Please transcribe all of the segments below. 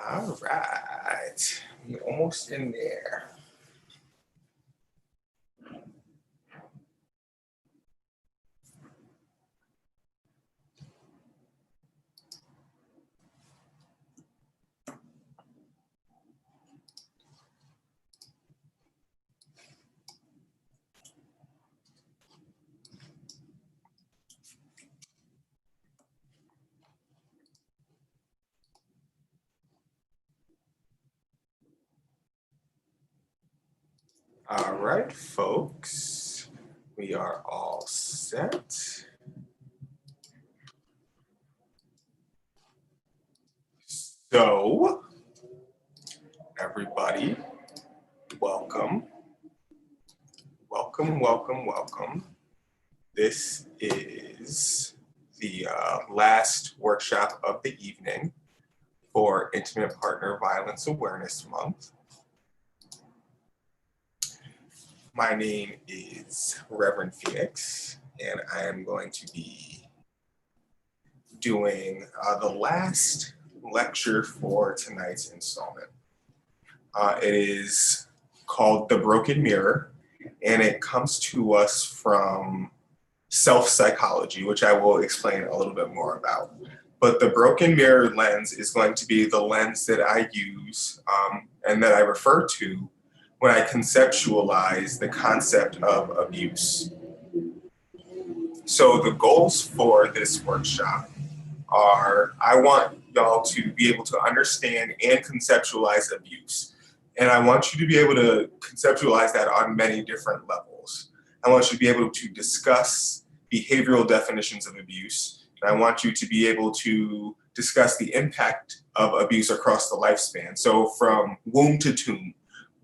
All right, we're almost in there. All right, folks, we are all set. So, everybody, welcome. Welcome, welcome, welcome. This is the last workshop of the evening for Intimate Partner Violence Awareness Month. My name is Reverend Phoenix, and I am going to be doing the last lecture for tonight's installment. It is called The Broken Mirror, and it comes to us from self-psychology, which I will explain a little bit more about. But the broken mirror lens is going to be the lens that I use and that I refer to when I conceptualize the concept of abuse. So the goals for this workshop are, I want y'all to be able to understand and conceptualize abuse. And I want you to be able to conceptualize that on many different levels. I want you to be able to discuss behavioral definitions of abuse. And I want you to be able to discuss the impact of abuse across the lifespan. So from womb to tomb,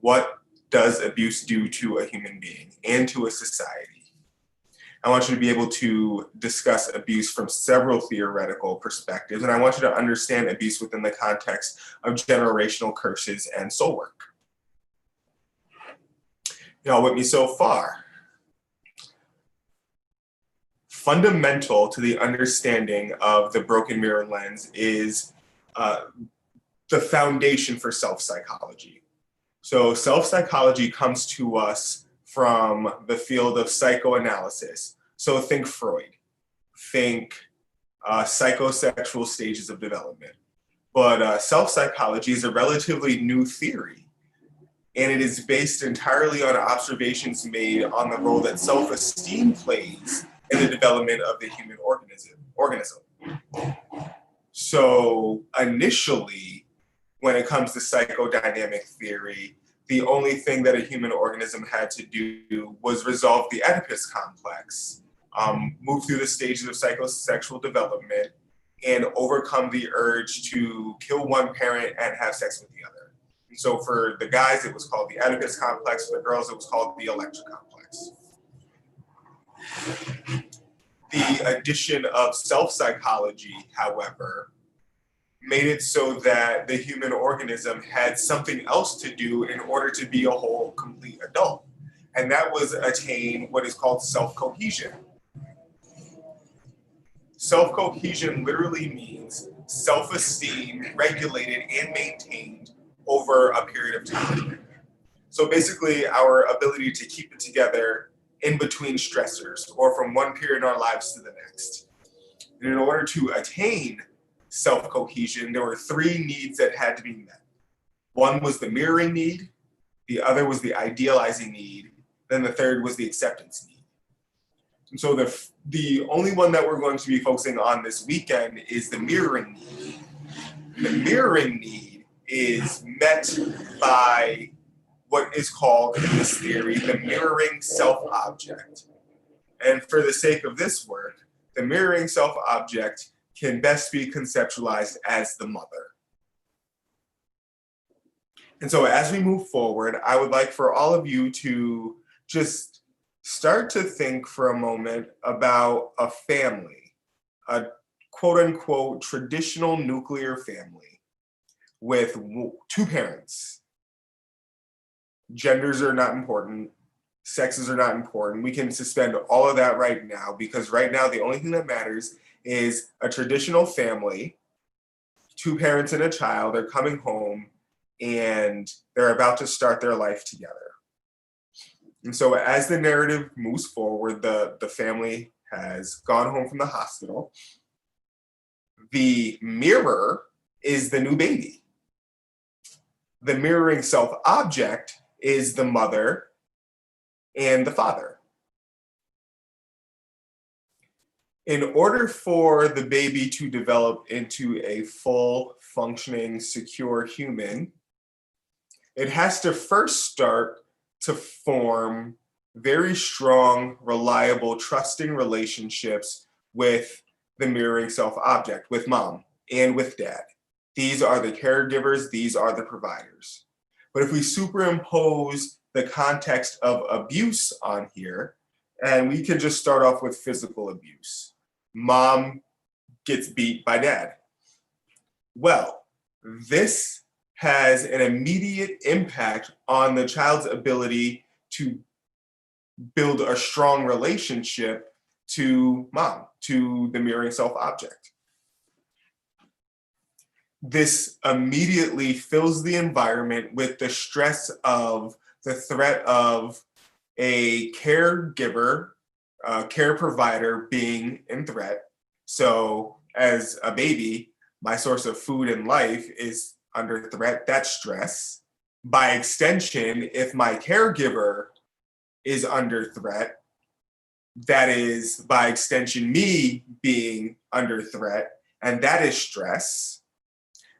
what does abuse do to a human being and to a society? I want you to be able to discuss abuse from several theoretical perspectives, and I want you to understand abuse within the context of generational curses and soul work. Y'all with me so far? Fundamental to the understanding of the broken mirror lens is the foundation for self-psychology. So self-psychology comes to us from the field of psychoanalysis. So think Freud, think psychosexual stages of development. But self-psychology is a relatively new theory, and it is based entirely on observations made on the role that self-esteem plays in the development of the human organism. So initially, when it comes to psychodynamic theory, the only thing that a human organism had to do was resolve the Oedipus complex, move through the stages of psychosexual development, and overcome the urge to kill one parent and have sex with the other. And so for the guys, it was called the Oedipus complex. For the girls, it was called the Electra complex. The addition of self-psychology, however, made it so that the human organism had something else to do in order to be a whole, complete adult. And that was attain what is called self-cohesion. Self-cohesion literally means self-esteem regulated and maintained over a period of time. So basically, our ability to keep it together in between stressors or from one period in our lives to the next. And in order to attain self-cohesion, there were three needs that had to be met. One was the mirroring need, the other was the idealizing need, then the third was the acceptance need. And so the only one that we're going to be focusing on this weekend is the mirroring need. The mirroring need is met by what is called in this theory the mirroring self-object. And for the sake of this work, the mirroring self-object can best be conceptualized as the mother. And so as we move forward, I would like for all of you to just start to think for a moment about a family, a quote unquote traditional nuclear family with two parents. Genders are not important. Sexes are not important. We can suspend all of that right now because right now the only thing that matters is a traditional family, two parents and a child are coming home and they're about to start their life together. And so as the narrative moves forward, the family has gone home from the hospital. The mirror is the new baby. The mirroring self object is the mother and the father. In order for the baby to develop into a full, functioning, secure human, it has to first start to form very strong, reliable, trusting relationships with the mirroring self object, with mom and with dad. These are the caregivers, these are the providers. But if we superimpose the context of abuse on here, and we can just start off with physical abuse. Mom gets beat by dad. Well, this has an immediate impact on the child's ability to build a strong relationship to mom, to the mirroring self object. This immediately fills the environment with the stress of the threat of a caregiver, care provider being in threat. So as a baby, my source of food and life is under threat. That's stress. By extension, if my caregiver is under threat, that is by extension me being under threat, and that is stress.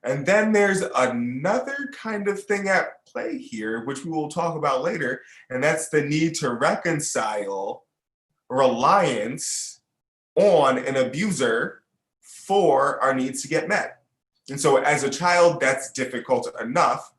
And then there's another kind of thing at play here, which we will talk about later, and that's the need to reconcile reliance on an abuser for our needs to get met. And so as a child, that's difficult enough,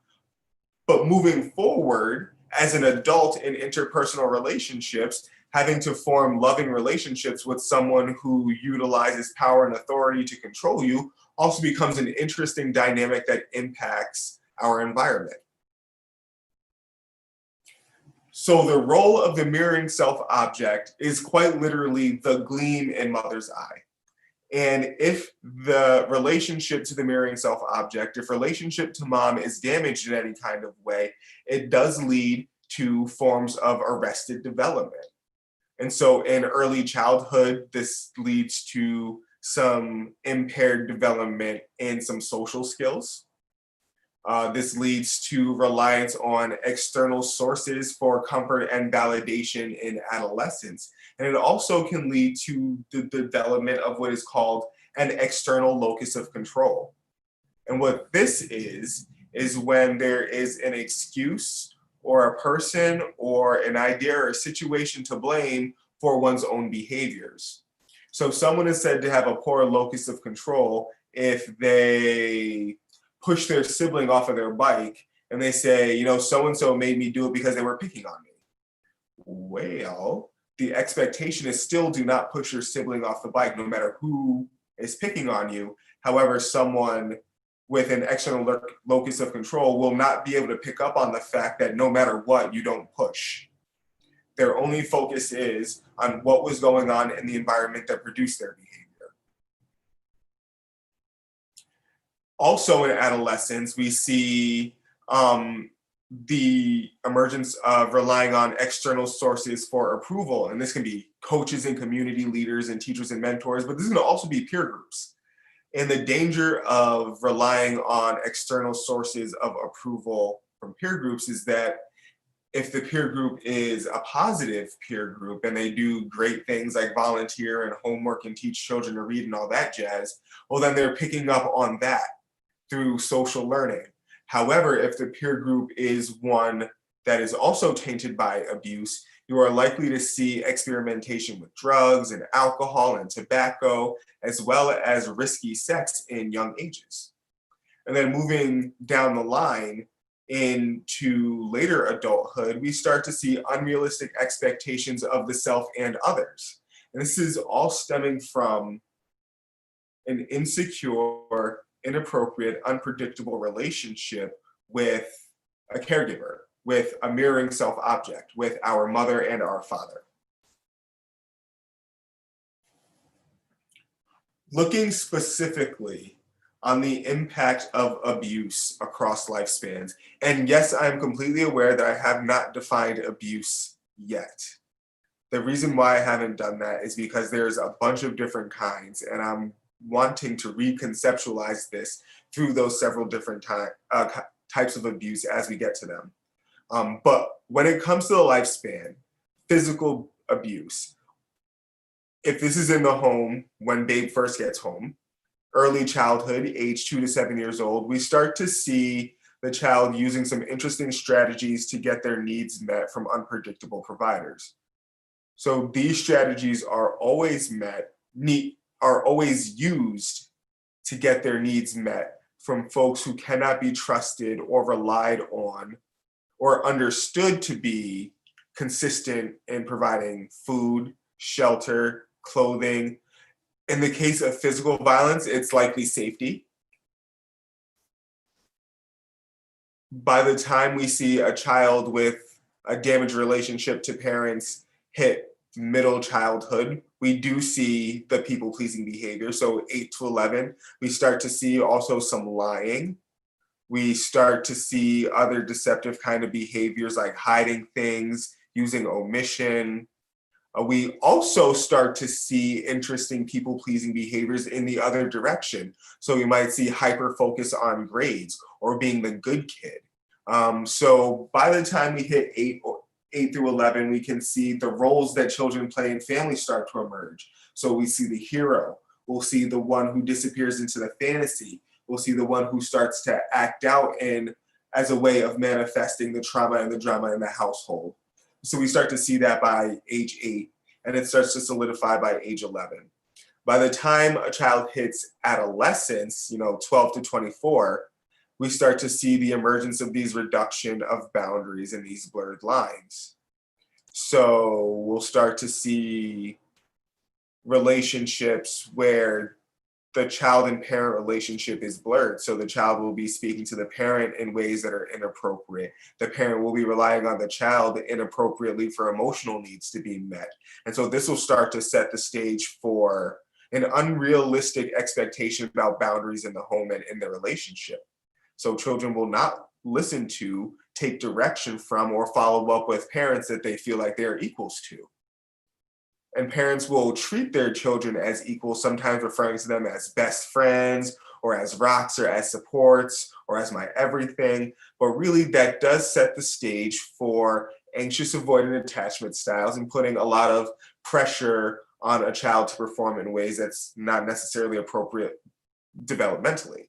but moving forward as an adult in interpersonal relationships, having to form loving relationships with someone who utilizes power and authority to control you also becomes an interesting dynamic that impacts our environment. So the role of the mirroring self-object is quite literally the gleam in mother's eye. And if the relationship to the mirroring self-object, if relationship to mom is damaged in any kind of way, it does lead to forms of arrested development. And so in early childhood, this leads to some impaired development in some social skills. This leads to reliance on external sources for comfort and validation in adolescence. And it also can lead to the development of what is called an external locus of control. And what this is when there is an excuse or a person or an idea or a situation to blame for one's own behaviors. So someone is said to have a poor locus of control if they push their sibling off of their bike and they say, you know, so-and-so made me do it because they were picking on me. Well, the expectation is still do not push your sibling off the bike, no matter who is picking on you. However, someone with an external locus of control will not be able to pick up on the fact that no matter what, you don't push. Their only focus is on what was going on in the environment that produced their behavior. Also in adolescence, we see the emergence of relying on external sources for approval. And this can be coaches and community leaders and teachers and mentors, but this is going to also be peer groups. And the danger of relying on external sources of approval from peer groups is that if the peer group is a positive peer group and they do great things like volunteer and homework and teach children to read and all that jazz, well, then they're picking up on that through social learning. However, if the peer group is one that is also tainted by abuse, you are likely to see experimentation with drugs and alcohol and tobacco, as well as risky sex in young ages. And then moving down the line into later adulthood, we start to see unrealistic expectations of the self and others. And this is all stemming from an insecure, inappropriate, unpredictable relationship with a caregiver, with a mirroring self-object, with our mother and our father. Looking specifically on the impact of abuse across lifespans. And yes, I'm completely aware that I have not defined abuse yet. The reason why I haven't done that is because there's a bunch of different kinds, and I'm wanting to reconceptualize this through those several different types of abuse as we get to them. But when it comes to the lifespan, physical abuse, if this is in the home when babe first gets home, early childhood, age 2 to 7 years old, we start to see the child using some interesting strategies to get their needs met from unpredictable providers. So these strategies are always are always used to get their needs met from folks who cannot be trusted or relied on or understood to be consistent in providing food, shelter, clothing. In the case of physical violence, it's likely safety. By the time we see a child with a damaged relationship to parents hit middle childhood, we do see the people-pleasing behavior. So 8 to 11, we start to see also some lying. We start to see other deceptive kind of behaviors like hiding things, using omission. We also start to see interesting people-pleasing behaviors in the other direction. So we might see hyper-focus on grades or being the good kid. So by the time we hit 8 through 11, we can see the roles that children play in families start to emerge. So we see the hero. We'll see the one who disappears into the fantasy. We'll see the one who starts to act out as a way of manifesting the trauma and the drama in the household. So we start to see that by age 8, and it starts to solidify by age 11. By the time a child hits adolescence, 12 to 24, we start to see the emergence of these reduction of boundaries and these blurred lines. So we'll start to see relationships where the child and parent relationship is blurred. So the child will be speaking to the parent in ways that are inappropriate. The parent will be relying on the child inappropriately for emotional needs to be met. And so this will start to set the stage for an unrealistic expectation about boundaries in the home and in the relationship. So children will not listen to, take direction from, or follow up with parents that they feel like they're equals to. And parents will treat their children as equals, sometimes referring to them as best friends or as rocks or as supports or as my everything. But really that does set the stage for anxious avoidant attachment styles and putting a lot of pressure on a child to perform in ways that's not necessarily appropriate developmentally.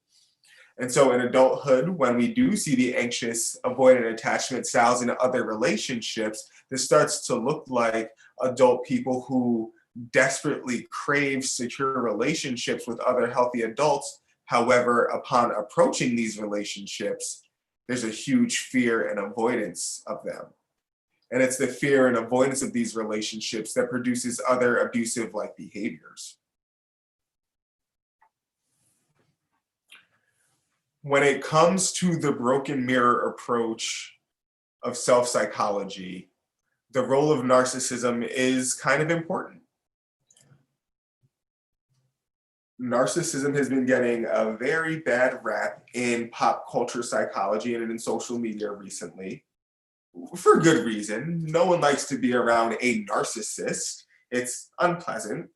And so in adulthood, when we do see the anxious avoidant attachment styles in other relationships, this starts to look like adult people who desperately crave secure relationships with other healthy adults. However, upon approaching these relationships, there's a huge fear and avoidance of them. And it's the fear and avoidance of these relationships that produces other abusive-like behaviors. When it comes to the broken mirror approach of self-psychology, the role of narcissism is kind of important. Narcissism has been getting a very bad rap in pop culture psychology and in social media recently, for good reason. No one likes to be around a narcissist. It's unpleasant.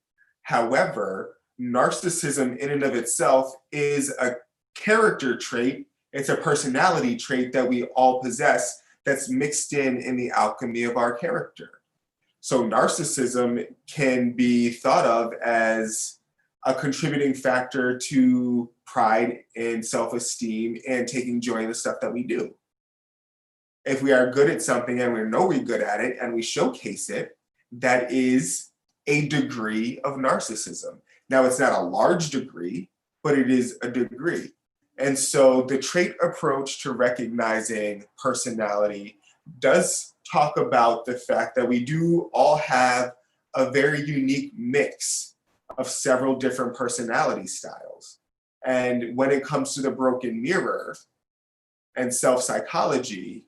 However, narcissism in and of itself is a character trait. It's a personality trait that we all possess that's mixed in the alchemy of our character. So narcissism can be thought of as a contributing factor to pride and self-esteem and taking joy in the stuff that we do. If we are good at something and we know we're good at it and we showcase it, that is a degree of narcissism. Now, it's not a large degree, but it is a degree. And so the trait approach to recognizing personality does talk about the fact that we do all have a very unique mix of several different personality styles. And when it comes to the broken mirror and self-psychology,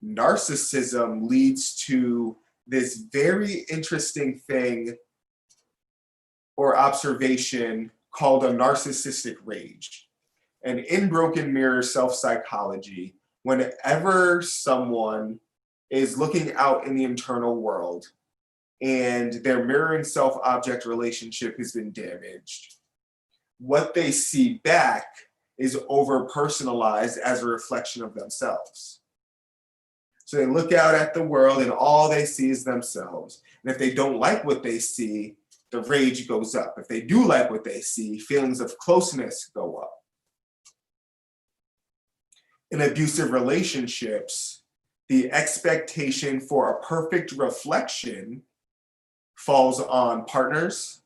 narcissism leads to this very interesting thing or observation called a narcissistic rage. And in Broken Mirror self-psychology, whenever someone is looking out in the internal world and their mirroring self-object relationship has been damaged, what they see back is over-personalized as a reflection of themselves. So they look out at the world and all they see is themselves. And if they don't like what they see, the rage goes up. If they do like what they see, feelings of closeness go up. In abusive relationships, the expectation for a perfect reflection falls on partners,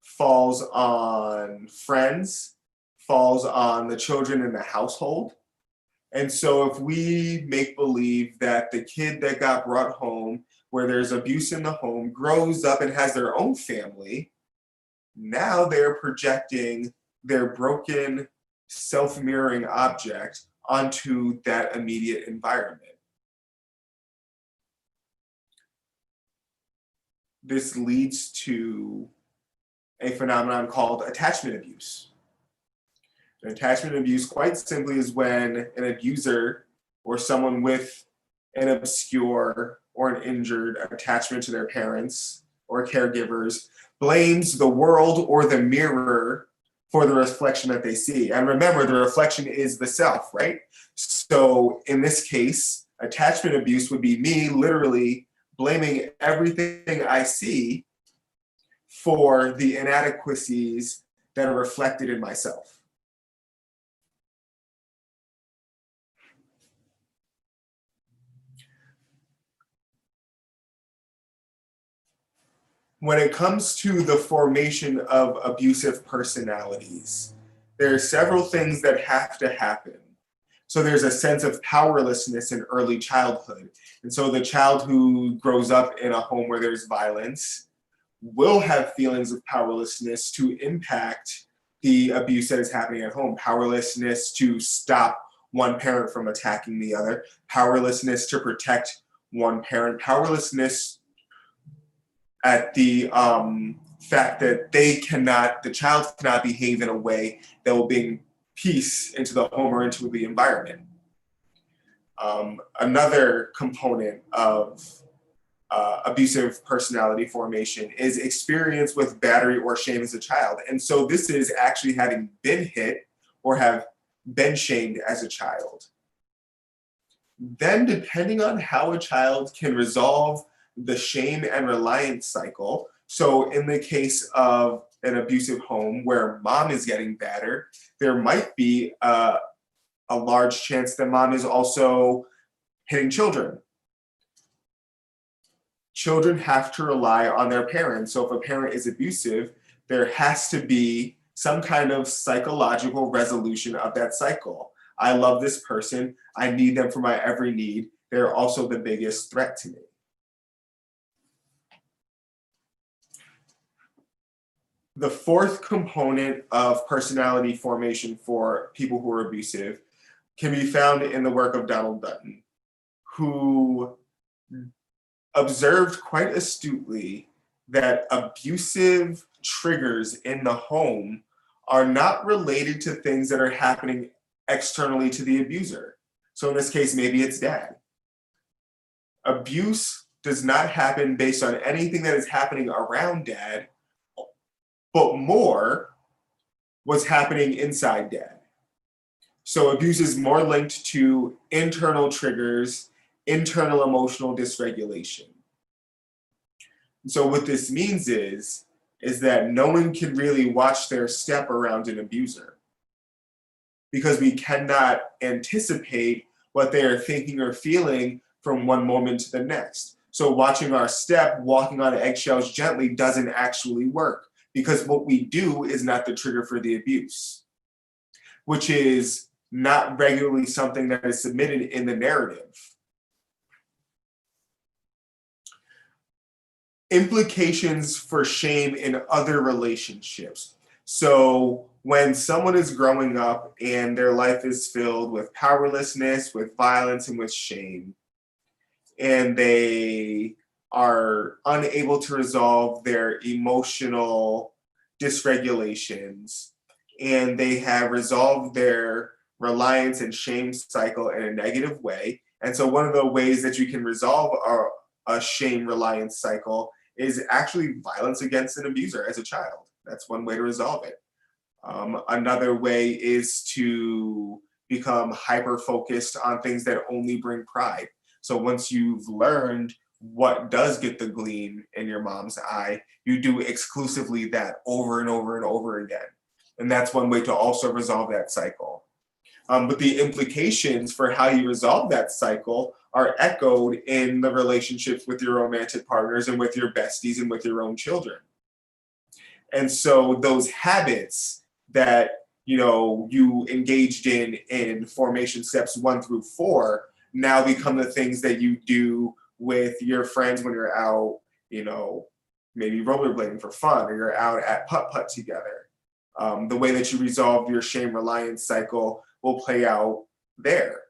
falls on friends, falls on the children in the household. And so if we make believe that the kid that got brought home where there's abuse in the home grows up and has their own family, now they're projecting their broken self-mirroring object onto that immediate environment. This leads to a phenomenon called attachment abuse. And attachment abuse, quite simply, is when an abuser or someone with an obscure or an injured attachment to their parents or caregivers blames the world or the mirror for the reflection that they see. And remember, the reflection is the self, right? So in this case, attachment abuse would be me literally blaming everything I see for the inadequacies that are reflected in myself. When it comes to the formation of abusive personalities, there are several things that have to happen. So there's a sense of powerlessness in early childhood. And so the child who grows up in a home where there's violence will have feelings of powerlessness to impact the abuse that is happening at home. Powerlessness to stop one parent from attacking the other, powerlessness to protect one parent, powerlessness at the fact that the child cannot behave in a way that will bring peace into the home or into the environment. Another component of abusive personality formation is experience with battery or shame as a child. And so this is actually having been hit or have been shamed as a child. Then, depending on how a child can resolve the shame and reliance cycle. So in the case of an abusive home where mom is getting battered, there might be a large chance that mom is also hitting children. Children have to rely on their parents. So if a parent is abusive, there has to be some kind of psychological resolution of that cycle. I love this person. I need them for my every need. They're also the biggest threat to me. The fourth component of personality formation for people who are abusive can be found in the work of Donald Dutton, who observed quite astutely that abusive triggers in the home are not related to things that are happening externally to the abuser. So in this case, maybe it's dad. Abuse does not happen based on anything that is happening around dad, but more what's happening inside dad. So abuse is more linked to internal triggers, internal emotional dysregulation. And so what this means is that no one can really watch their step around an abuser because we cannot anticipate what they are thinking or feeling from one moment to the next. So watching our step, walking on eggshells gently doesn't actually work, because what we do is not the trigger for the abuse, which is not regularly something that is submitted in the narrative. Implications for shame in other relationships. So when someone is growing up and their life is filled with powerlessness, with violence, and with shame, and they are unable to resolve their emotional dysregulations, and they have resolved their reliance and shame cycle in a negative way. And so one of the ways that you can resolve a shame reliance cycle is actually violence against an abuser as a child. That's one way to resolve it. Another way is to become hyper focused on things that only bring pride. So once you've learned what does get the gleam in your mom's eye, you do exclusively that over and over and over again. And that's one way to also resolve that cycle. But the implications for how you resolve that cycle are echoed in the relationships with your romantic partners and with your besties and with your own children. And so those habits that you engaged in formation steps 1 through 4 now become the things that you do with your friends when you're out, maybe rollerblading for fun, or you're out at putt-putt together. The way that you resolve your shame reliance cycle will play out there.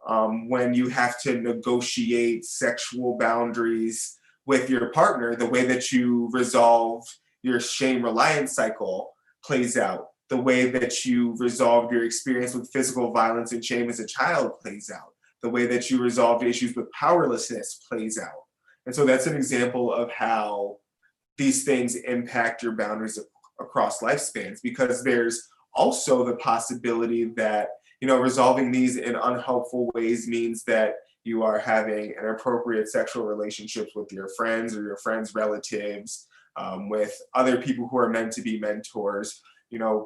When you have to negotiate sexual boundaries with your partner, the way that you resolve your shame reliance cycle plays out. The way that you resolved your experience with physical violence and shame as a child plays out. The way that you resolved issues with powerlessness plays out. And so that's an example of how these things impact your boundaries across lifespans, because there's also the possibility that resolving these in unhelpful ways means that you are having inappropriate sexual relationships with your friends or your friends' relatives, with other people who are meant to be mentors.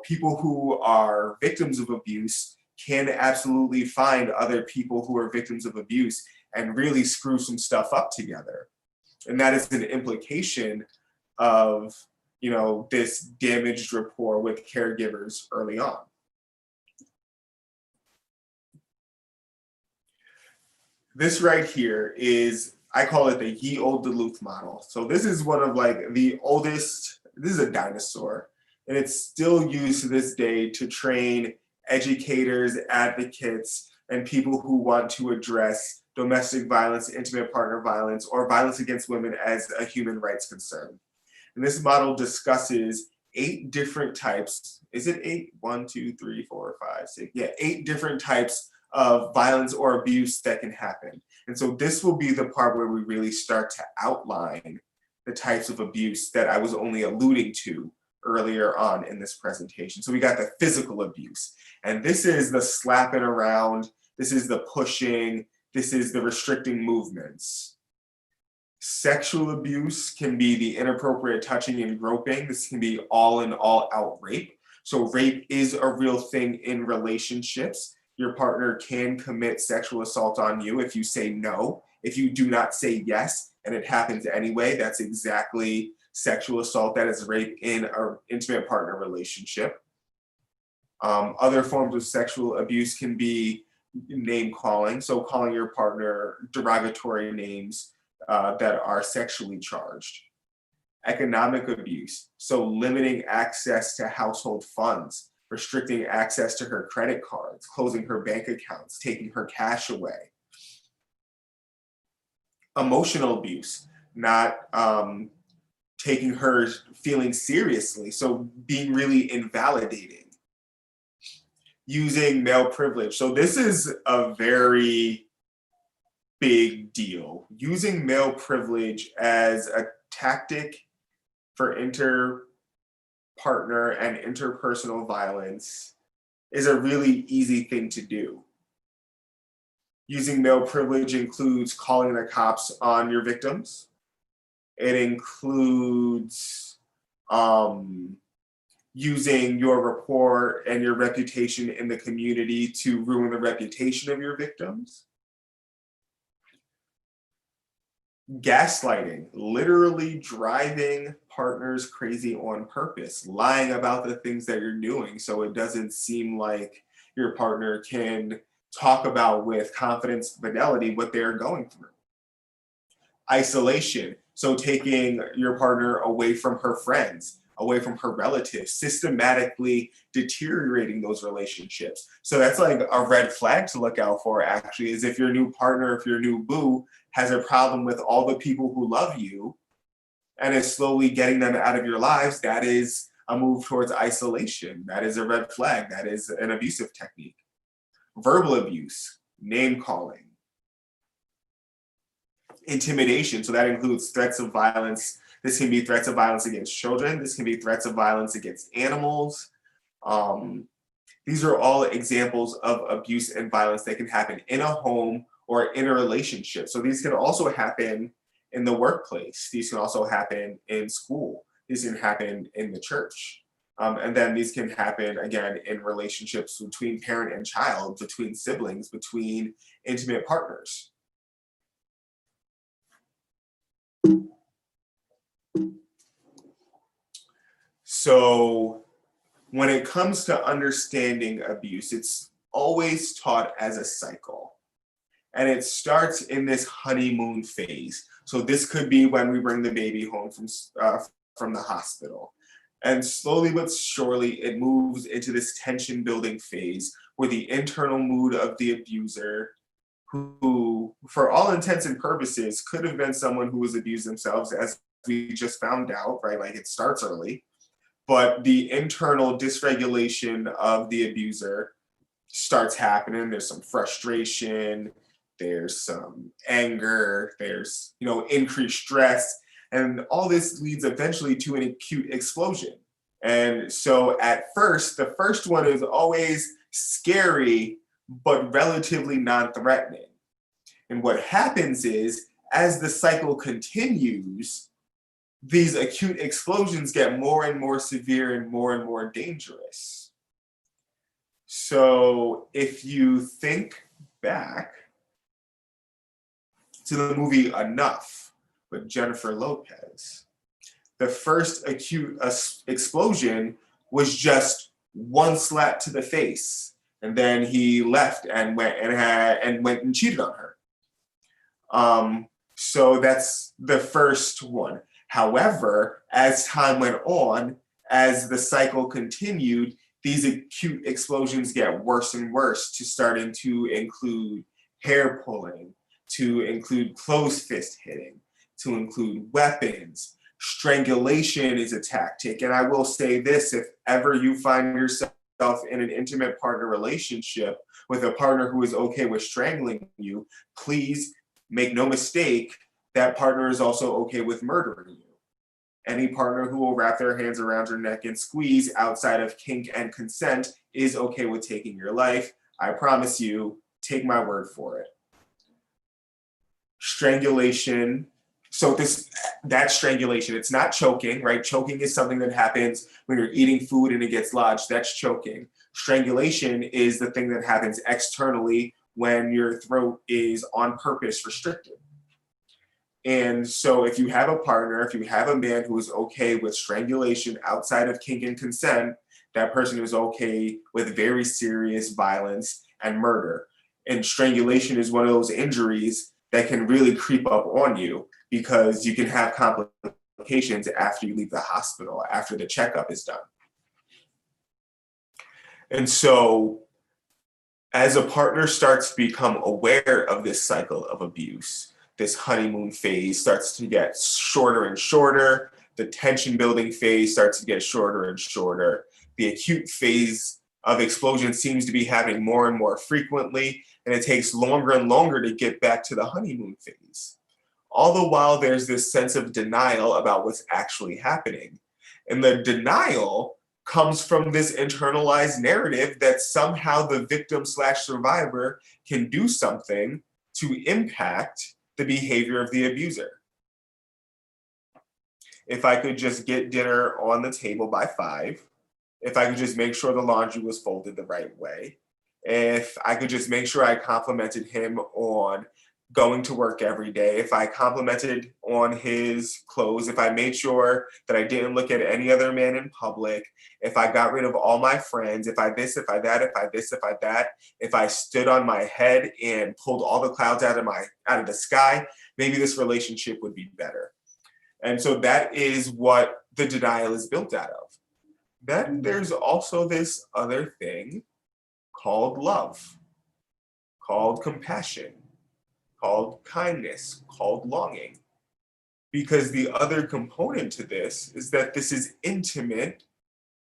People who are victims of abuse can absolutely find other people who are victims of abuse and really screw some stuff up together. And that is an implication of, this damaged rapport with caregivers early on. This right here is, I call it the ye olde Duluth model. So this is one of the oldest, this is a dinosaur, and it's still used to this day to train educators, advocates, and people who want to address domestic violence, intimate partner violence, or violence against women as a human rights concern. And this model discusses 8 different types. Is it 8? 1, 2, 3, 4, 5, 6. Yeah, 8 different types of violence or abuse that can happen. And so this will be the part where we really start to outline the types of abuse that I was only alluding to earlier on in this presentation. So we got the physical abuse, and this is the slapping around, this is the pushing, this is the restricting movements. Sexual abuse can be the inappropriate touching and groping. This can be all in all out rape. So rape is a real thing in relationships. Your partner can commit sexual assault on you if you say no. If you do not say yes and it happens anyway, that's exactly sexual assault. That is rape in an intimate partner relationship. Other forms of sexual abuse can be name calling, so calling your partner derogatory names that are sexually charged. Economic abuse, so limiting access to household funds, restricting access to her credit cards, closing her bank accounts, taking her cash away. Emotional abuse, not taking her feelings seriously, so being really invalidating. Using male privilege, so this is a very big deal. Using male privilege as a tactic for inter-partner and interpersonal violence is a really easy thing to do. Using male privilege includes calling the cops on your victims. It includes using your rapport and your reputation in the community to ruin the reputation of your victims. Gaslighting, literally driving partners crazy on purpose, lying about the things that you're doing so it doesn't seem like your partner can talk about with confidence and fidelity what they're going through. Isolation, so taking your partner away from her friends, away from her relatives, systematically deteriorating those relationships. So that's like a red flag to look out for, actually, is if your new partner, if your new boo has a problem with all the people who love you and is slowly getting them out of your lives, that is A move towards isolation, that is a red flag, that is an abusive technique. Verbal abuse, name calling. Intimidation, so that includes threats of violence. This can be threats of violence against children. This can be threats of violence against animals. These are all examples of abuse and violence that can happen in a home or in a relationship. So these can also happen in the workplace. These can also happen in school. These can happen in the church. And then these can happen, again, in relationships between parent and child, between siblings, between intimate partners. So when it comes to understanding abuse, it's always taught as a cycle. And it starts in this honeymoon phase. So this could be when we bring the baby home from the hospital. And slowly but surely, it moves into this tension building phase where the internal mood of the abuser, who, for all intents and purposes, could have been someone who was abused themselves, as we just found out, right? Like it starts early. But the internal dysregulation of the abuser starts happening. There's some frustration, there's some anger, there's increased stress, and all this leads eventually to an acute explosion. And so at first, the first one is always scary, but relatively non-threatening. And what happens is, as the cycle continues, these acute explosions get more and more severe and more dangerous. So if you think back to the movie Enough with Jennifer Lopez, the first acute explosion was just one slap to the face, and then he left and went and cheated on her. So that's the first one. However, as time went on, as the cycle continued, these acute explosions get worse and worse, to starting to include hair pulling, to include closed fist hitting, to include weapons. Strangulation is a tactic. And I will say this, if ever you find yourself in an intimate partner relationship with a partner who is okay with strangling you, please make no mistake, that partner is also okay with murdering you. Any partner who will wrap their hands around your neck and squeeze outside of kink and consent is okay with taking your life. I promise you, take my word for it. Strangulation. So that's strangulation. It's not choking, right? Choking is something that happens when you're eating food and it gets lodged. That's choking. Strangulation is the thing that happens externally when your throat is on purpose restricted. And so if you have a partner, if you have a man who is okay with strangulation outside of kink and consent, that person is okay with very serious violence and murder. And strangulation is one of those injuries that can really creep up on you, because you can have complications after you leave the hospital, after the checkup is done. And so as a partner starts to become aware of this cycle of abuse, this honeymoon phase starts to get shorter and shorter. The tension building phase starts to get shorter and shorter. The acute phase of explosion seems to be happening more and more frequently, and it takes longer and longer to get back to the honeymoon phase. All the while, there's this sense of denial about what's actually happening. And the denial comes from this internalized narrative that somehow the victim/survivor can do something to impact the behavior of the abuser. If I could just get dinner on the table by 5, if I could just make sure the laundry was folded the right way, if I could just make sure I complimented him on going to work every day, if I complimented on his clothes, if I made sure that I didn't look at any other man in public, if I got rid of all my friends, if I this, if I that, if I this, if I that, if I stood on my head and pulled all the clouds out of the sky, maybe this relationship would be better. And so that is what the denial is built out of. Then there's also this other thing called love, called compassion, called kindness, called longing. Because the other component to this is that this is intimate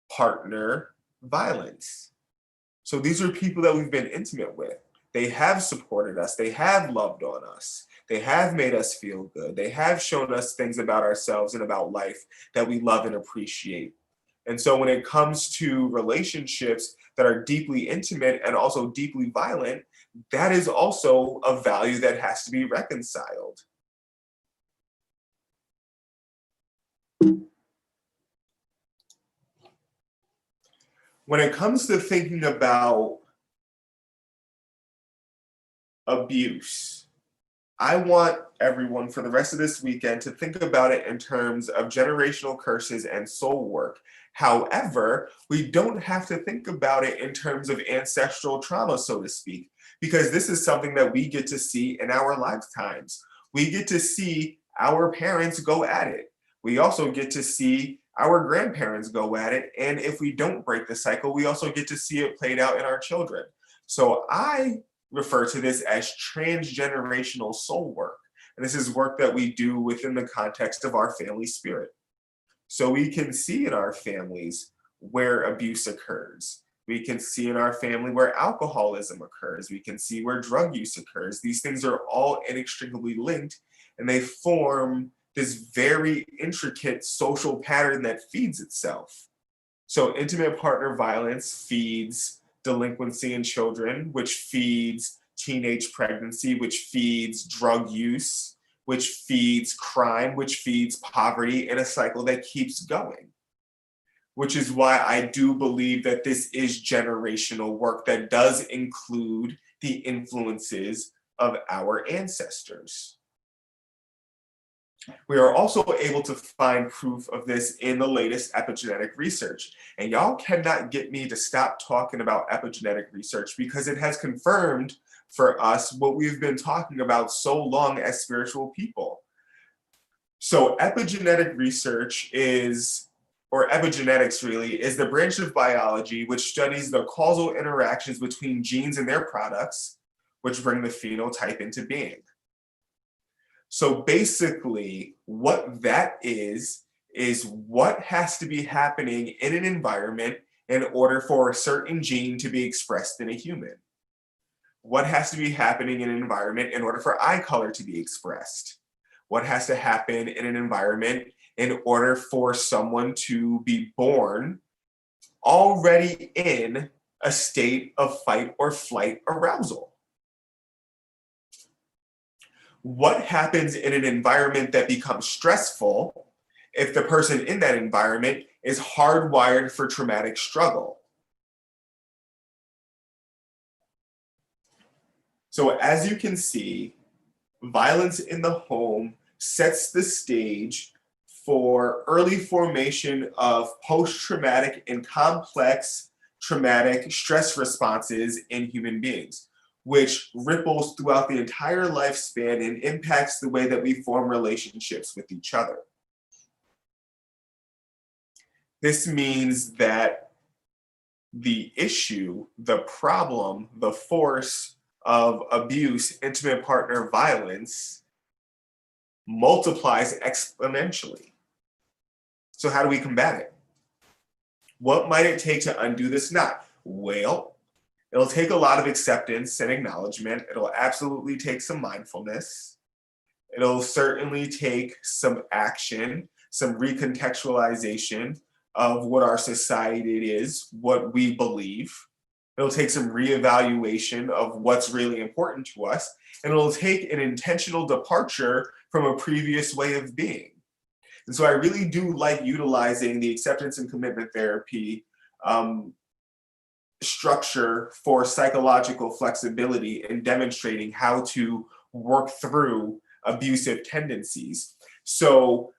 partner violence. So these are people that we've been intimate with. They have supported us. They have loved on us. They have made us feel good. They have shown us things about ourselves and about life that we love and appreciate. And so when it comes to relationships that are deeply intimate and also deeply violent, that is also a value that has to be reconciled. When it comes to thinking about abuse, I want everyone for the rest of this weekend to think about it in terms of generational curses and soul work. However, we don't have to think about it in terms of ancestral trauma, so to speak, because this is something that we get to see in our lifetimes. We get to see our parents go at it. We also get to see our grandparents go at it. And if we don't break the cycle, we also get to see it played out in our children. So I refer to this as transgenerational soul work. And this is work that we do within the context of our family spirit. So we can see in our families where abuse occurs. We can see in our family where alcoholism occurs. We can see where drug use occurs. These things are all inextricably linked, and they form this very intricate social pattern that feeds itself. So intimate partner violence feeds delinquency in children, which feeds teenage pregnancy, which feeds drug use, which feeds crime, which feeds poverty, in a cycle that keeps going. Which is why I do believe that this is generational work that does include the influences of our ancestors. We are also able to find proof of this in the latest epigenetic research. And y'all cannot get me to stop talking about epigenetic research, because it has confirmed for us what we've been talking about so long as spiritual people. So epigenetic research is, or epigenetics really, is the branch of biology which studies the causal interactions between genes and their products, which bring the phenotype into being. So basically, what that is what has to be happening in an environment in order for a certain gene to be expressed in a human. What has to be happening in an environment in order for eye color to be expressed? What has to happen in an environment in order for someone to be born already in a state of fight or flight arousal? What happens in an environment that becomes stressful if the person in that environment is hardwired for traumatic struggle? So as you can see, violence in the home sets the stage for early formation of post-traumatic and complex traumatic stress responses in human beings, which ripples throughout the entire lifespan and impacts the way that we form relationships with each other. This means that the issue, the problem, the force of abuse, intimate partner violence, multiplies exponentially. So how do we combat it? What might it take to undo this knot? Well, it'll take a lot of acceptance and acknowledgement. It'll absolutely take some mindfulness. It'll certainly take some action, some recontextualization of what our society is, what we believe. It'll take some reevaluation of what's really important to us. And it'll take an intentional departure from a previous way of being. And so I really do like utilizing the acceptance and commitment therapy structure for psychological flexibility and demonstrating how to work through abusive tendencies. So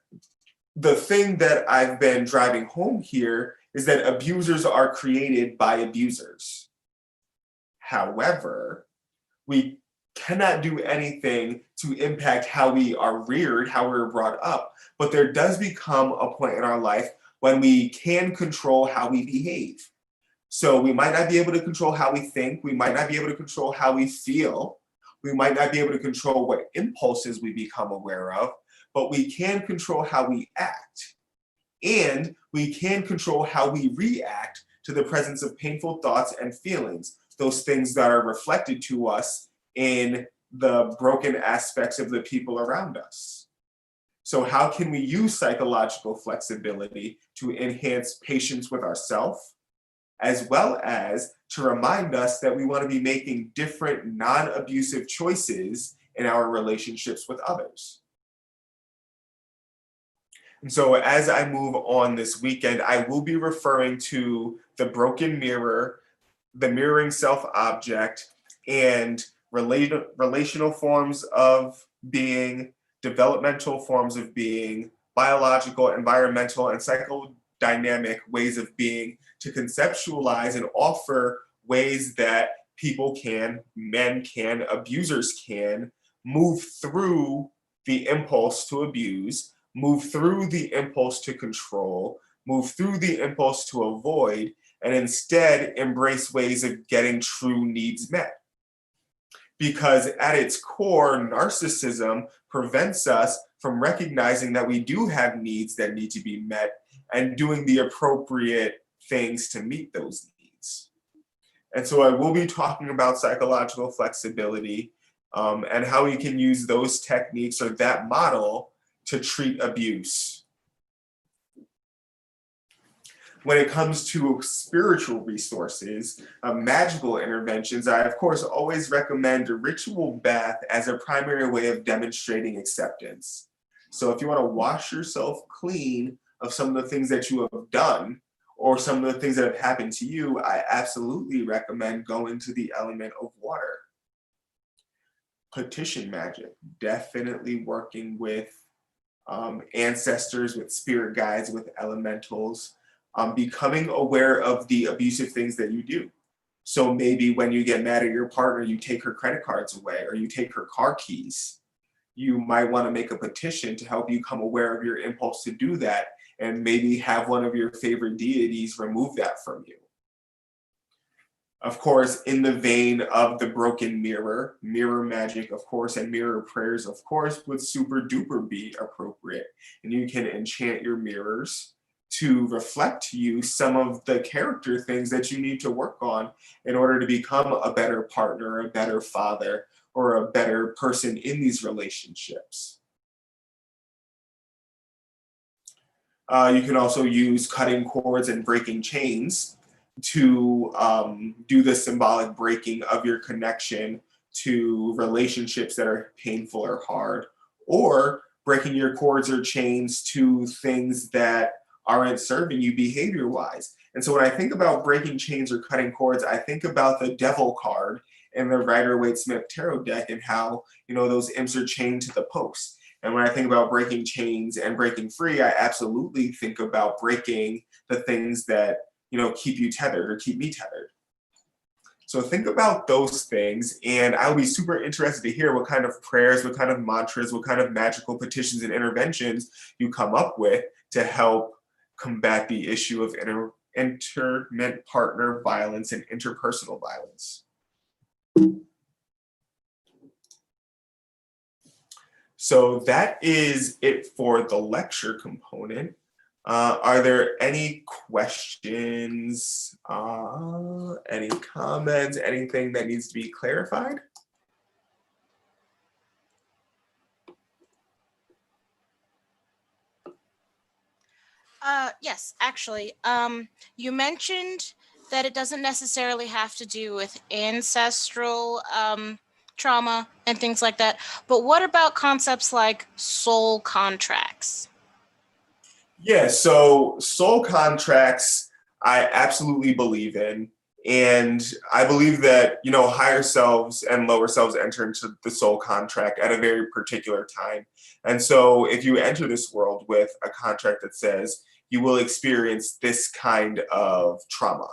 the thing that I've been driving home here is that abusers are created by abusers. However, we cannot do anything to impact how we are reared, how we're brought up, but there does become a point in our life when we can control how we behave. So we might not be able to control how we think, we might not be able to control how we feel, we might not be able to control what impulses we become aware of, but we can control how we act. And we can control how we react to the presence of painful thoughts and feelings, those things that are reflected to us in the broken aspects of the people around us. So how can we use psychological flexibility to enhance patience with ourselves, as well as to remind us that we want to be making different non-abusive choices in our relationships with others? And so as I move on this weekend, I will be referring to the broken mirror, the mirroring self-object, and relational forms of being, developmental forms of being, biological, environmental, and psychodynamic ways of being, to conceptualize and offer ways that people can, men can, abusers can move through the impulse to abuse, move through the impulse to control, move through the impulse to avoid, and instead embrace ways of getting true needs met. Because at its core, narcissism prevents us from recognizing that we do have needs that need to be met and doing the appropriate things to meet those needs. And so I will be talking about psychological flexibility and how we can use those techniques or that model to treat abuse. When it comes to spiritual resources, magical interventions, I of course always recommend a ritual bath as a primary way of demonstrating acceptance. So if you want to wash yourself clean of some of the things that you have done or some of the things that have happened to you, I absolutely recommend going to the element of water. Petition magic, definitely working with ancestors, with spirit guides, with elementals, becoming aware of the abusive things that you do. So maybe when you get mad at your partner, you take her credit cards away or you take her car keys. You might want to make a petition to help you become aware of your impulse to do that and maybe have one of your favorite deities remove that from you. Of course, in the vein of the broken mirror, mirror magic, of course, and mirror prayers, of course, would super duper be appropriate. And you can enchant your mirrors to reflect to you some of the character things that you need to work on in order to become a better partner, a better father, or a better person in these relationships. You can also use cutting cords and breaking chains to do the symbolic breaking of your connection to relationships that are painful or hard, or breaking your cords or chains to things that aren't serving you behavior-wise. And so when I think about breaking chains or cutting cords, I think about the devil card in the Rider-Waite-Smith tarot deck and how, those imps are chained to the post. And when I think about breaking chains and breaking free, I absolutely think about breaking the things that keep you tethered or keep me tethered. So think about those things, and I'll be super interested to hear what kind of prayers, what kind of mantras, what kind of magical petitions and interventions you come up with to help combat the issue of intimate partner violence and interpersonal violence. So that is it for the lecture component. Are there any questions, any comments, anything that needs to be clarified? Yes, actually. You mentioned that it doesn't necessarily have to do with ancestral trauma and things like that, but what about concepts like soul contracts? Yeah, so soul contracts, I absolutely believe in. And I believe that, higher selves and lower selves enter into the soul contract at a very particular time. And so if you enter this world with a contract that says you will experience this kind of trauma,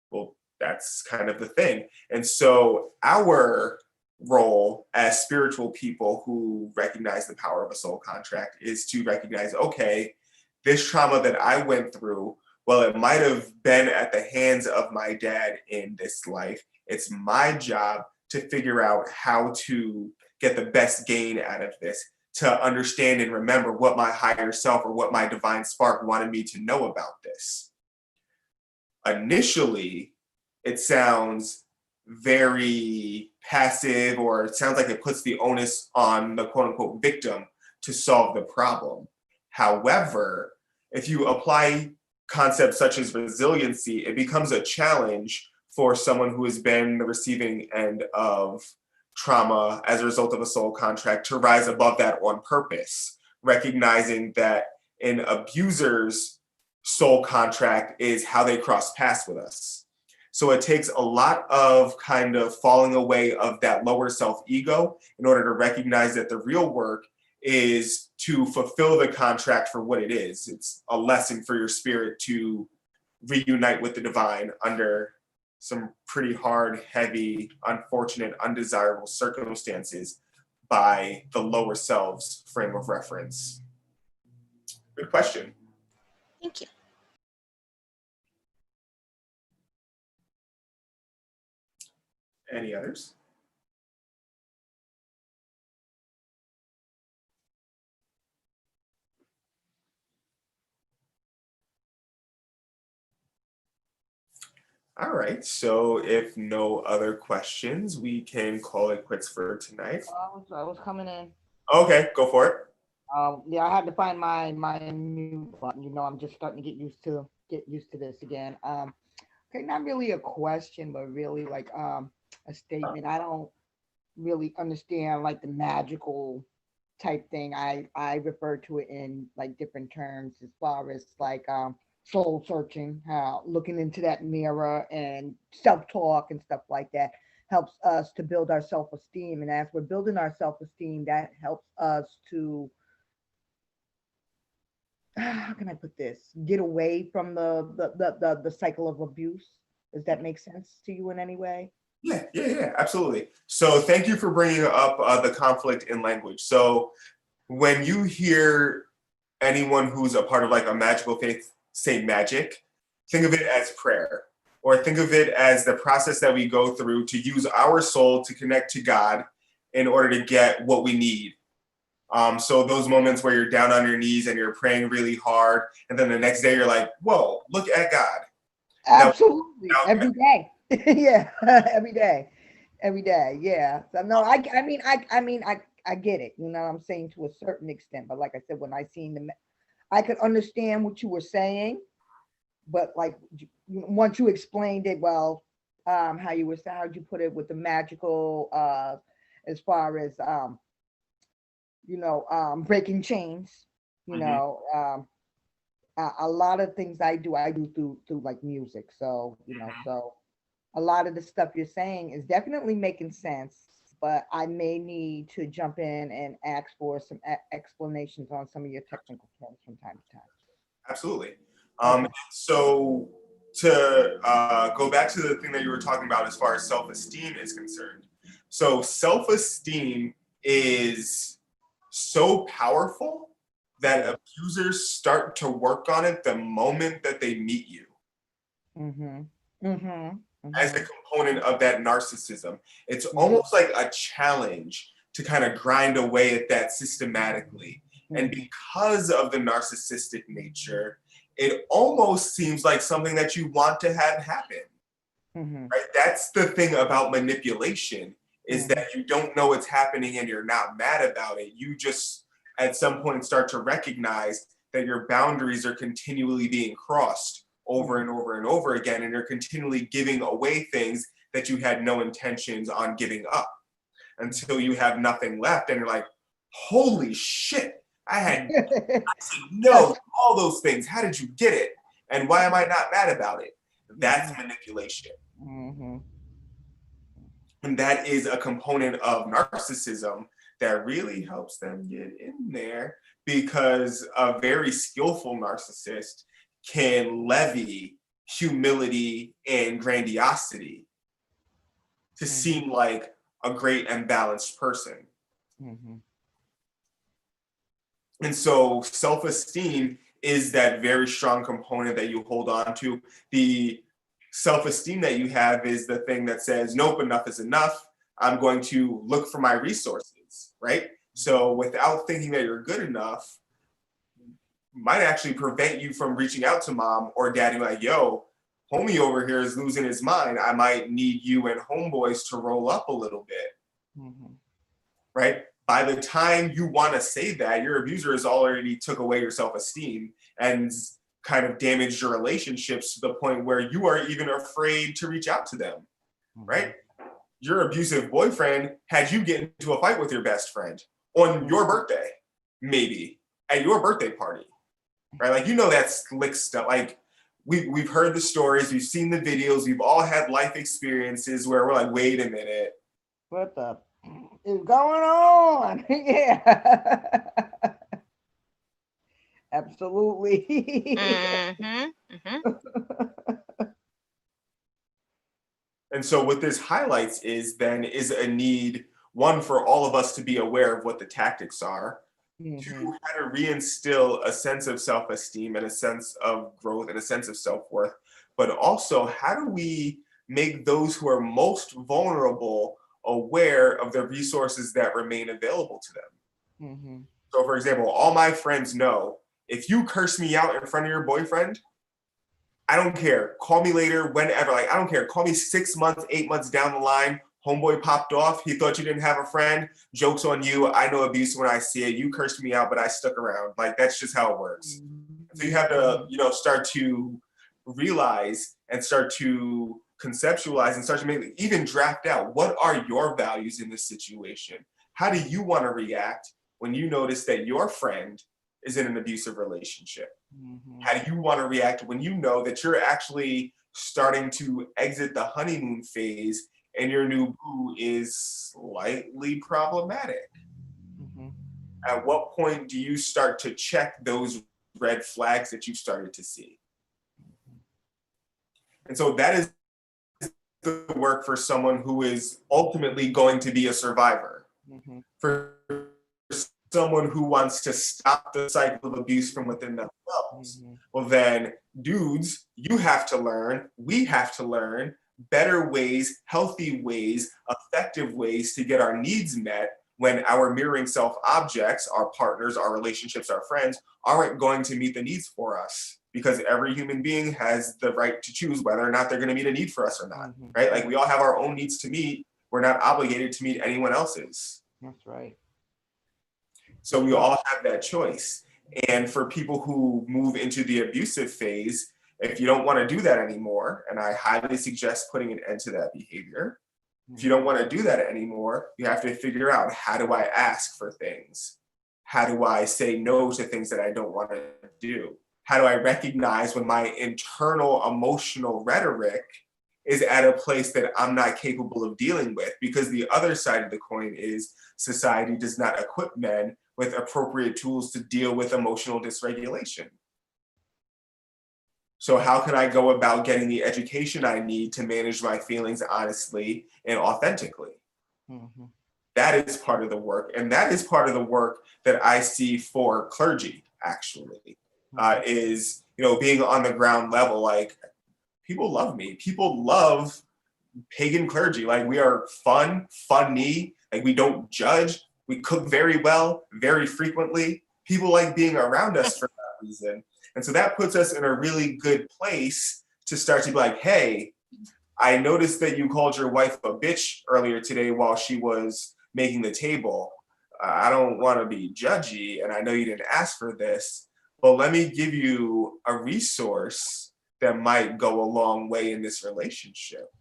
well, that's kind of the thing. And so our role as spiritual people who recognize the power of a soul contract is to recognize, okay, this trauma that I went through, well, it might have been at the hands of my dad in this life. It's my job to figure out how to get the best gain out of this, to understand and remember what my higher self or what my divine spark wanted me to know about this. Initially, it sounds very passive, or it sounds like it puts the onus on the quote unquote victim to solve the problem. However, if you apply concepts such as resiliency, it becomes a challenge for someone who has been the receiving end of trauma as a result of a soul contract to rise above that on purpose, recognizing that an abuser's soul contract is how they cross paths with us. So it takes a lot of kind of falling away of that lower self ego in order to recognize that the real work is to fulfill the contract for what it is. It's a lesson for your spirit to reunite with the divine under some pretty hard, heavy, unfortunate, undesirable circumstances by the lower self's frame of reference. Good question. Thank you. Any others? All right, so if no other questions, we can call it quits for tonight. I was coming in. Okay, go for it. Yeah, I had to find my mute button. You know, I'm just starting to get used to this again. Okay, not really a question, but really like a statement. I don't really understand like the magical type thing. I refer to it in like different terms as far as like soul searching, how looking into that mirror and self-talk and stuff like that helps us to build our self-esteem. And as we're building our self-esteem, that helps us to, how can I put this, get away from the cycle of abuse. Does that make sense to you in any way? Yeah, absolutely. So thank you for bringing up the conflict in language. So when you hear anyone who's a part of like a magical faith say magic, think of it as prayer, or think of it as the process that we go through to use our soul to connect to God in order to get what we need. So those moments where you're down on your knees and you're praying really hard, and then the next day you're like, whoa, look at God. Absolutely. Every day. Yeah, every day. Yeah. So no, I get it. You know what I'm saying, to a certain extent. But like I said, when I seen I could understand what you were saying, but like once you explained it, well, how'd you put it with the magical, as far as breaking chains, you know, a lot of things I do through like music. So, so a lot of the stuff you're saying is definitely making sense, but I may need to jump in and ask for some explanations on some of your technical terms from time to time. Absolutely. So to go back to the thing that you were talking about as far as self-esteem is concerned. So self-esteem is so powerful that abusers start to work on it the moment that they meet you. As a component of that narcissism. It's almost like a challenge to kind of grind away at that systematically. And because of the narcissistic nature, it almost seems like something that you want to have happen. Right? That's the thing about manipulation, is that you don't know it's happening and you're not mad about it. You just at some point start to recognize that your boundaries are continually being crossed over and over and over again, and you're continually giving away things that you had no intentions on giving up, until you have nothing left and you're like, holy shit, I said no to all those things. How did you get it? And why am I not mad about it? That's manipulation. And that is a component of narcissism that really helps them get in there, because a very skillful narcissist can levy humility and grandiosity to seem like a great and balanced person. And so self-esteem is that very strong component that you hold on to. The self-esteem that you have is the thing that says, nope, enough is enough. I'm going to look for my resources, right? So without thinking that you're good enough, might actually prevent you from reaching out to mom or daddy like, yo, homie over here is losing his mind. I might need you and homeboys to roll up a little bit. Right? By the time you want to say that, your abuser has already took away your self-esteem and kind of damaged your relationships to the point where you are even afraid to reach out to them, right? Your abusive boyfriend had you get into a fight with your best friend on your birthday, maybe at your birthday party, right? Like, you know, that's slick stuff. Like, we've heard the stories, we've seen the videos, we've all had life experiences where we're like, wait a minute. What the is going on? Yeah. Absolutely. And so what this highlights is a need, one, for all of us to be aware of what the tactics are, two, how to reinstill a sense of self-esteem and a sense of growth and a sense of self-worth, but also how do we make those who are most vulnerable aware of the resources that remain available to them. So for example, all my friends know, if you curse me out in front of your boyfriend, I don't care. Call me later, whenever. Like, I don't care. Call me 6 months, 8 months down the line. Homeboy popped off. He thought you didn't have a friend. Joke's on you. I know abuse when I see it. You cursed me out, but I stuck around. Like, that's just how it works. So you have to, start to realize and start to conceptualize and start to even draft out, what are your values in this situation? How do you want to react when you notice that your friend is in an abusive relationship? How do you want to react when you know that you're actually starting to exit the honeymoon phase and your new boo is slightly problematic? At what point do you start to check those red flags that you started to see? And so that is the work for someone who is ultimately going to be a survivor. For someone who wants to stop the cycle of abuse from within themselves. Well, then, dudes, you have to learn, we have to learn better ways, healthy ways, effective ways to get our needs met when our mirroring self objects, our partners, our relationships, our friends, aren't going to meet the needs for us. Because every human being has the right to choose whether or not they're going to meet a need for us or not, right? Like, we all have our own needs to meet. We're not obligated to meet anyone else's. That's right. So we all have that choice. And for people who move into the abusive phase, if you don't want to do that anymore, and I highly suggest putting an end to that behavior, if you don't want to do that anymore, you have to figure out, how do I ask for things? How do I say no to things that I don't want to do? How do I recognize when my internal emotional rhetoric is at a place that I'm not capable of dealing with? Because the other side of the coin is society does not equip men with appropriate tools to deal with emotional dysregulation. So how can I go about getting the education I need to manage my feelings honestly and authentically? That is part of the work. And that is part of the work that I see for clergy, actually, is, being on the ground level. Like, people love me. People love pagan clergy. Like, we are funny. Like, we don't judge. We cook very well, very frequently. People like being around us for that reason. And so that puts us in a really good place to start to be like, hey, I noticed that you called your wife a bitch earlier today while she was making the table. I don't want to be judgy, and I know you didn't ask for this, but let me give you a resource that might go a long way in this relationship.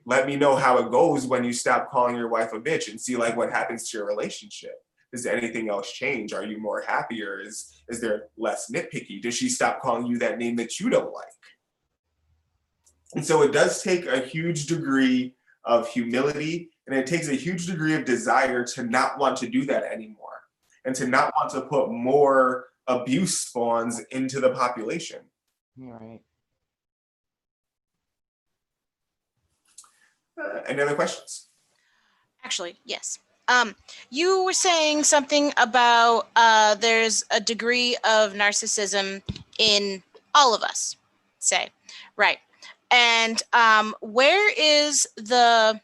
Let me know how it goes when you stop calling your wife a bitch, and see like what happens to your relationship. Does anything else change? Are you more happier? Is there less nitpicky? Does she stop calling you that name that you don't like? And so it does take a huge degree of humility, and it takes a huge degree of desire to not want to do that anymore, and to not want to put more abuse spawns into the population. Right. Any other questions? Actually, yes. You were saying something about there's a degree of narcissism in all of us, say, right? And where is the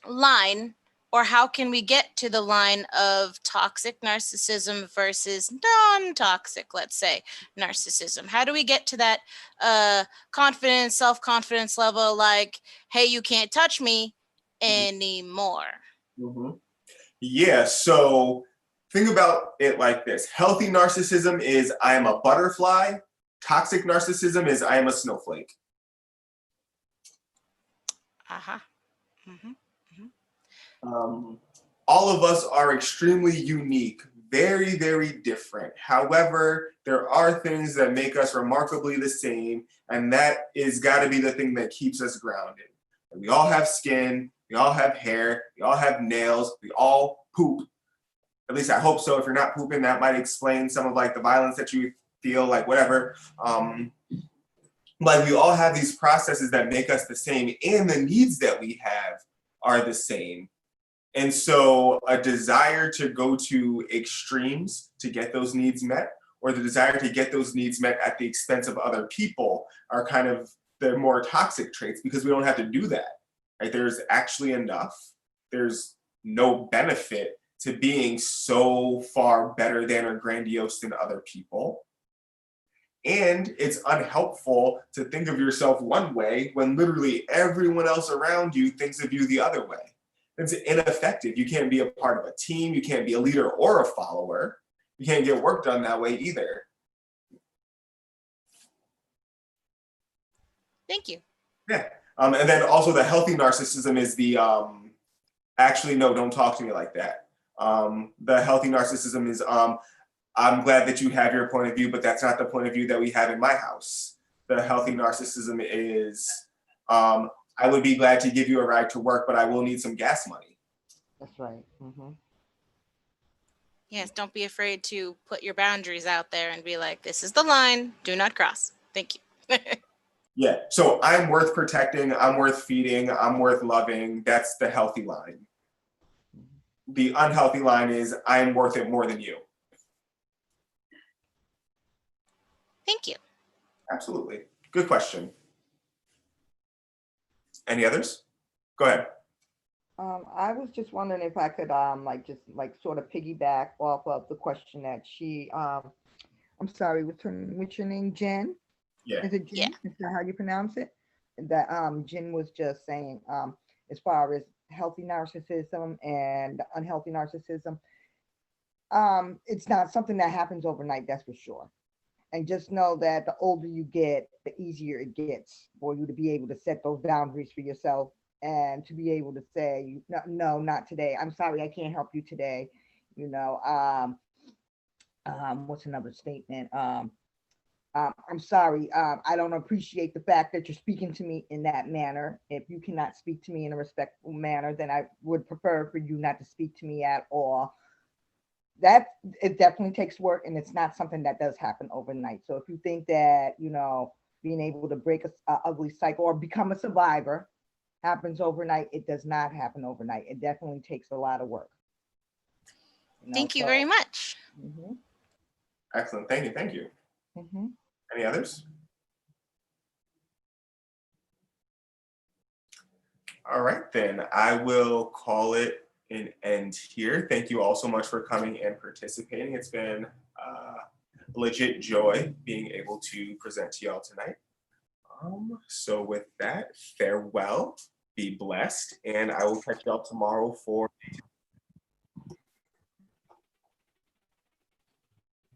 line or how can we get to the line of toxic narcissism versus non-toxic, let's say, narcissism? How do we get to that confidence, self-confidence level, like, hey, you can't touch me anymore? Mhm. Yeah, so think about it like this. Healthy narcissism is I am a butterfly. Toxic narcissism is I am a snowflake. Uh-huh. Mm-hmm. All of us are extremely unique, very, very different. However, there are things that make us remarkably the same, and that is got to be the thing that keeps us grounded. We all have skin, we all have hair, we all have nails, we all poop. At least I hope so. If you're not pooping, that might explain some of like the violence that you feel, like whatever. Like we all have these processes that make us the same, and the needs that we have are the same. And so a desire to go to extremes to get those needs met, or the desire to get those needs met at the expense of other people, are kind of the more toxic traits, because we don't have to do that. Right? There's actually enough. There's no benefit to being so far better than or grandiose than other people. And it's unhelpful to think of yourself one way when literally everyone else around you thinks of you the other way. It's ineffective. You can't be a part of a team. You can't be a leader or a follower. You can't get work done that way either. Thank you. Yeah. And then also the healthy narcissism is the, actually, no, don't talk to me like that. The healthy narcissism is, I'm glad that you have your point of view, but that's not the point of view that we have in my house. The healthy narcissism is, I would be glad to give you a ride to work, but I will need some gas money. That's right. Mm-hmm. Yes, don't be afraid to put your boundaries out there and be like, this is the line, do not cross. Thank you. Yeah, so I'm worth protecting, I'm worth feeding, I'm worth loving. That's the healthy line. The unhealthy line is I'm worth it more than you. Thank you. Absolutely. Good question. Any others? Go ahead. I was just wondering if I could sort of piggyback off of the question that she I'm sorry, what's your name? Jen? Yeah. Is it Jen? Yeah. Is that how you pronounce it? That Jen was just saying as far as healthy narcissism and unhealthy narcissism, it's not something that happens overnight, that's for sure. And just know that the older you get, the easier it gets for you to be able to set those boundaries for yourself and to be able to say, no, no, not today. I'm sorry, I can't help you today. You know, what's another statement? I'm sorry, I don't appreciate the fact that you're speaking to me in that manner. If you cannot speak to me in a respectful manner, then I would prefer for you not to speak to me at all. That it definitely takes work, and it's not something that does happen overnight. So if you think that, you know, being able to break a ugly cycle or become a survivor happens overnight, it does not happen overnight. It definitely takes a lot of work. You know, Thank you very much. Mhm, Excellent. Thank you. Thank you. mhm. Any others? All right, then I will call it an end here. Thank you all so much for coming and participating. It's been a legit joy being able to present to y'all tonight. So with that, farewell, be blessed, and I will catch y'all tomorrow for